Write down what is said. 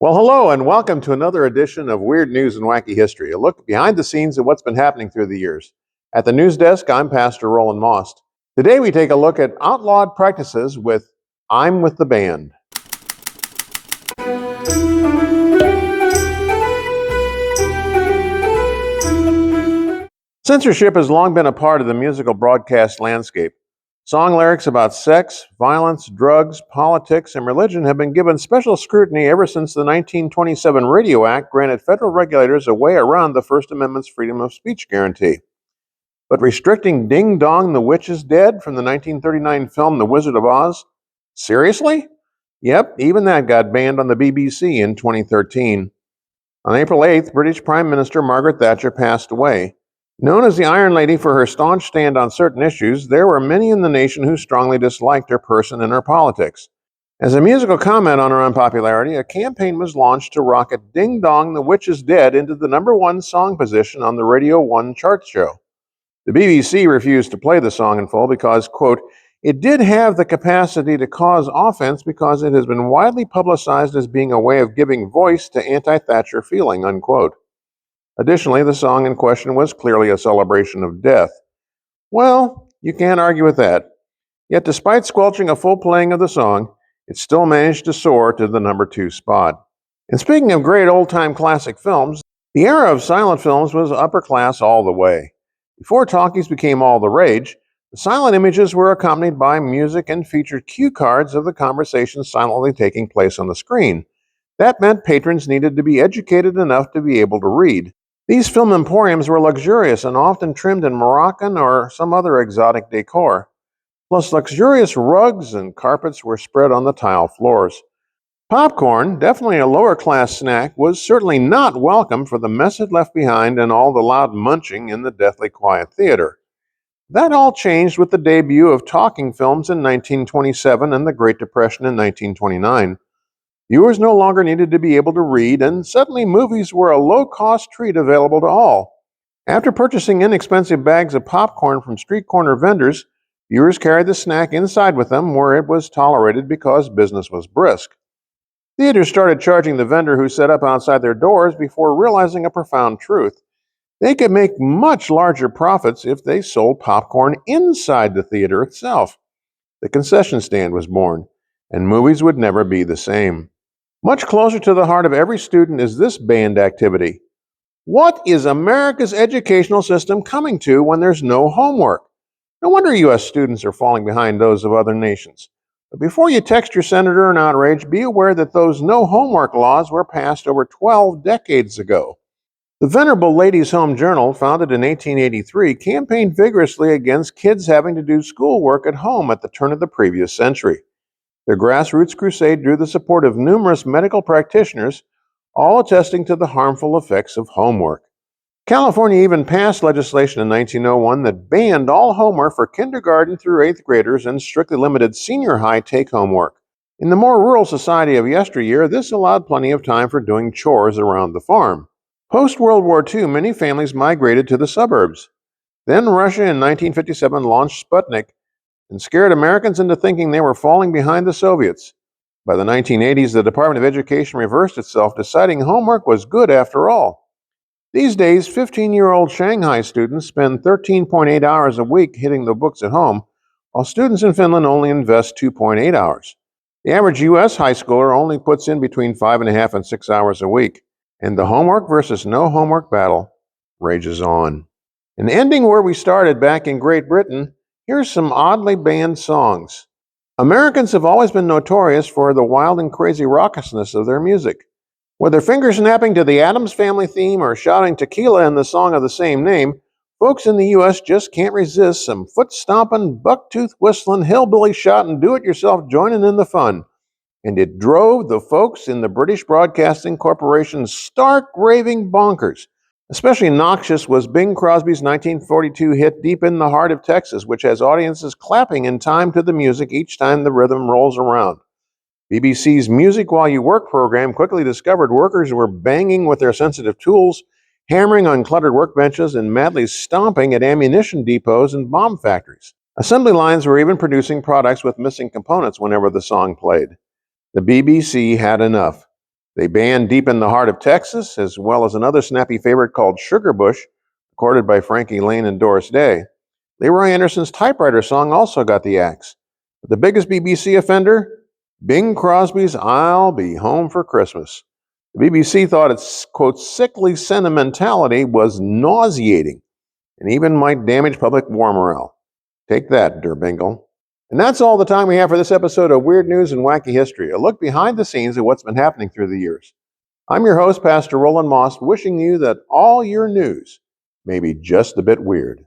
Well, hello, and welcome to another edition of Weird News and Wacky History, a look behind the scenes of what's been happening through the years. At the news desk, I'm Pastor Roland Most. Today, we take a look at outlawed practices with I'm with the Band. Censorship has long been a part of the musical broadcast landscape. Song lyrics about sex, violence, drugs, politics, and religion have been given special scrutiny ever since the 1927 Radio Act granted federal regulators a way around the First Amendment's freedom of speech guarantee. But restricting Ding Dong the Witch is Dead from the 1939 film The Wizard of Oz? Seriously? Yep, even that got banned on the BBC in 2013. On April 8th, British Prime Minister Margaret Thatcher passed away. Known as the Iron Lady for her staunch stand on certain issues, there were many in the nation who strongly disliked her person and her politics. As a musical comment on her unpopularity, a campaign was launched to rocket Ding Dong the Witch is Dead into the #1 song position on the Radio 1 chart show. The BBC refused to play the song in full because, quote, it did have the capacity to cause offense because it has been widely publicized as being a way of giving voice to anti-Thatcher feeling, unquote. Additionally, the song in question was clearly a celebration of death. Well, you can't argue with that. Yet despite squelching a full playing of the song, it still managed to soar to the #2 spot. And speaking of great old-time classic films, the era of silent films was upper class all the way. Before talkies became all the rage, the silent images were accompanied by music and featured cue cards of the conversation silently taking place on the screen. That meant patrons needed to be educated enough to be able to read. These film emporiums were luxurious and often trimmed in Moroccan or some other exotic decor. Plus, luxurious rugs and carpets were spread on the tile floors. Popcorn, definitely a lower class snack, was certainly not welcome for the mess it left behind and all the loud munching in the deathly quiet theater. That all changed with the debut of talking films in 1927 and the Great Depression in 1929. Viewers no longer needed to be able to read, and suddenly movies were a low-cost treat available to all. After purchasing inexpensive bags of popcorn from street corner vendors, viewers carried the snack inside with them where it was tolerated because business was brisk. Theaters started charging the vendor who set up outside their doors before realizing a profound truth. They could make much larger profits if they sold popcorn inside the theater itself. The concession stand was born, and movies would never be the same. Much closer to the heart of every student is this band activity. What is America's educational system coming to when there's no homework? No wonder U.S. students are falling behind those of other nations. But before you text your senator in outrage, be aware that those no homework laws were passed over 12 decades ago. The Venerable Ladies' Home Journal, founded in 1883, campaigned vigorously against kids having to do schoolwork at home at the turn of the previous century. Their grassroots crusade drew the support of numerous medical practitioners, all attesting to the harmful effects of homework. California even passed legislation in 1901 that banned all homework for kindergarten through 8th graders and strictly limited senior high take-home work. In the more rural society of yesteryear, this allowed plenty of time for doing chores around the farm. Post-World War II, many families migrated to the suburbs. Then Russia in 1957 launched Sputnik and scared Americans into thinking they were falling behind the Soviets. By the 1980s, the Department of Education reversed itself, deciding homework was good after all. These days, 15-year-old Shanghai students spend 13.8 hours a week hitting the books at home, while students in Finland only invest 2.8 hours. The average U.S. high schooler only puts in between 5.5 and 6 hours a week, and the homework versus no homework battle rages on. And ending where we started back in Great Britain, here's some oddly banned songs. Americans have always been notorious for the wild and crazy raucousness of their music. Whether finger snapping to the Addams Family theme or shouting tequila in the song of the same name, folks in the U.S. just can't resist some foot-stomping, buck-tooth whistling, hillbilly shouting, do-it-yourself joining in the fun. And it drove the folks in the British Broadcasting Corporation stark raving bonkers. Especially noxious was Bing Crosby's 1942 hit Deep in the Heart of Texas, which has audiences clapping in time to the music each time the rhythm rolls around. BBC's Music While You Work program quickly discovered workers were banging with their sensitive tools, hammering on cluttered workbenches, and madly stomping at ammunition depots and bomb factories. Assembly lines were even producing products with missing components whenever the song played. The BBC had enough. They banned Deep in the Heart of Texas, as well as another snappy favorite called Sugar Bush, recorded by Frankie Lane and Doris Day. Leroy Anderson's typewriter song also got the axe. But the biggest BBC offender? Bing Crosby's I'll Be Home for Christmas. The BBC thought its, quote, sickly sentimentality was nauseating and even might damage public war morale. Take that, Durbingle. And that's all the time we have for this episode of Weird News and Wacky History, a look behind the scenes at what's been happening through the years. I'm your host, Pastor Roland Moss, wishing you that all your news may be just a bit weird.